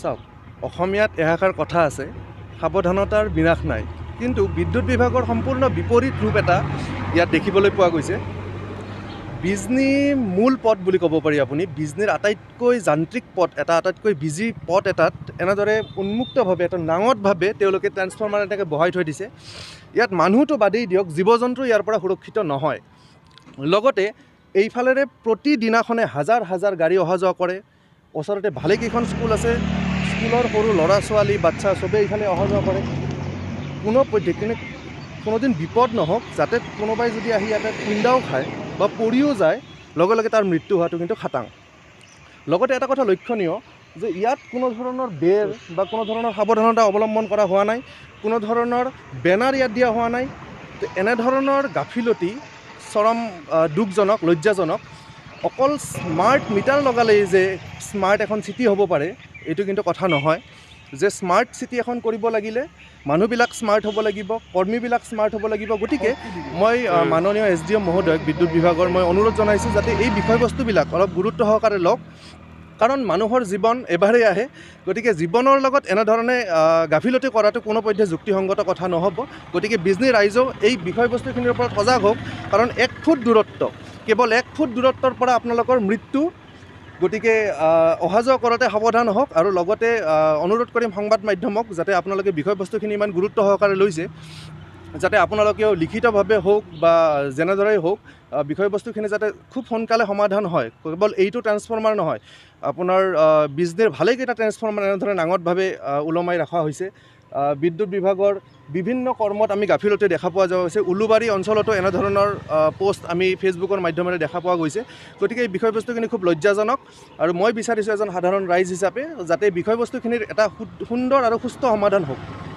চাওক অসমীয়াত এষাৰ কথা আছে সাৱধানতাৰ বিনাশ নাই কিন্তু বিদ্যুৎ বিভাগৰ সম্পূৰ্ণ বিপৰীত ৰূপ এটা ইয়াত দেখিবলৈ পোৱা গৈছে বিজনী মূল পথ বুলি ক'ব পাৰি আপুনি বিজনীৰ আটাইতকৈ যান্ত্ৰিক পথ এটা আটাইতকৈ বিজি পথ এটাত এনেদৰে উন্মুক্তভাৱে এটা নাঙঠভাৱে তেওঁলোকে ট্ৰেন্সফৰ্মাৰ এটাকে বহাই থৈ দিছে ইয়াত মানুহটো বাদেই দিয়ক জীৱ জন্তু ইয়াৰ পৰা সুৰক্ষিত নহয় লগতে এইফালেৰে প্ৰতিদিনাখনে হাজাৰ হাজাৰ গাড়ী অহা যোৱা কৰে ওচৰতে ভালেকেইখন স্কুল আছে স্কুলৰ সৰু ল'ৰা ছোৱালী বাচ্চা চবেই এইফালে অহা যোৱা কৰে কোনোদিন বিপদ নহওক যাতে কোনোবাই যদি আহি ইয়াতে খুন্দাও খায় বা পৰিও যায় লগে লগে তাৰ মৃত্যু হোৱাটো কিন্তু খাটাং লগতে এটা কথা লক্ষণীয় যে ইয়াত কোনো ধৰণৰ বেৰ বা কোনো ধৰণৰ সাৱধানতা অৱলম্বন কৰা হোৱা নাই কোনো ধৰণৰ বেনাৰ ইয়াত দিয়া হোৱা নাই তো এনেধৰণৰ গাফিলতি চৰম দুখজনক লজ্জাজনক অকল স্মাৰ্ট মিটাৰ লগালেই যে স্মাৰ্ট এখন চিটি হ'ব পাৰে এইটো কিন্তু কথা নহয় যে স্মাৰ্ট চিটি এখন কৰিব লাগিলে মানুহবিলাক স্মাৰ্ট হ'ব লাগিব কৰ্মীবিলাক স্মাৰ্ট হ'ব লাগিব গতিকে মই মাননীয় SDM মহোদয়ক বিদ্যুৎ বিভাগৰ মই অনুৰোধ জনাইছোঁ যাতে এই বিষয়বস্তুবিলাক অলপ গুৰুত্ব সহকাৰে লওক কাৰণ মানুহৰ জীৱন এবাৰেই আহে গতিকে জীৱনৰ লগত এনেধৰণে গাফিলতি কৰাটো কোনোপধ্যে যুক্তিসংগত কথা নহ'ব গতিকে বিজনী ৰাইজেও এই বিষয়বস্তুখিনিৰ ওপৰত সজাগ হওক কাৰণ 1 ফুট দূৰত্ব কেৱল 1 ফুট দূৰত্বৰ পৰা আপোনালোকৰ মৃত্যু গতিকে অহা যোৱা কৰোঁতে সাৱধান হওক আৰু লগতে অনুৰোধ কৰিম সংবাদ মাধ্যমক যাতে আপোনালোকে বিষয়বস্তুখিনি ইমান গুৰুত্ব সহকাৰে লৈছে যাতে আপোনালোকেও লিখিতভাৱে হওক বা যেনেদৰেই হওক বিষয়বস্তুখিনি যাতে খুব সোনকালে সমাধান হয় কেৱল এইটো ট্ৰেন্সফৰ্মাৰ নহয় আপোনাৰ বিজনীৰ ভালেকেইটা ট্ৰেন্সফৰ্মাৰ এনেধৰণে নাঙঠভাৱে ওলমাই ৰখা হৈছে বিদ্যুৎ বিভাগৰ বিভিন্ন কৰ্মত আমি গাফিলতি দেখা পোৱা যোৱা হৈছে উলুবাৰী অঞ্চলতো এনেধৰণৰ পোষ্ট আমি ফেচবুকৰ মাধ্যমেৰে দেখা পোৱা গৈছে গতিকে এই বিষয়বস্তুখিনি খুব লজ্জাজনক আৰু মই বিচাৰিছোঁ এজন সাধাৰণ ৰাইজ হিচাপে যাতে বিষয়বস্তুখিনিৰ এটা সুন্দৰ আৰু সুস্থ সমাধান হওক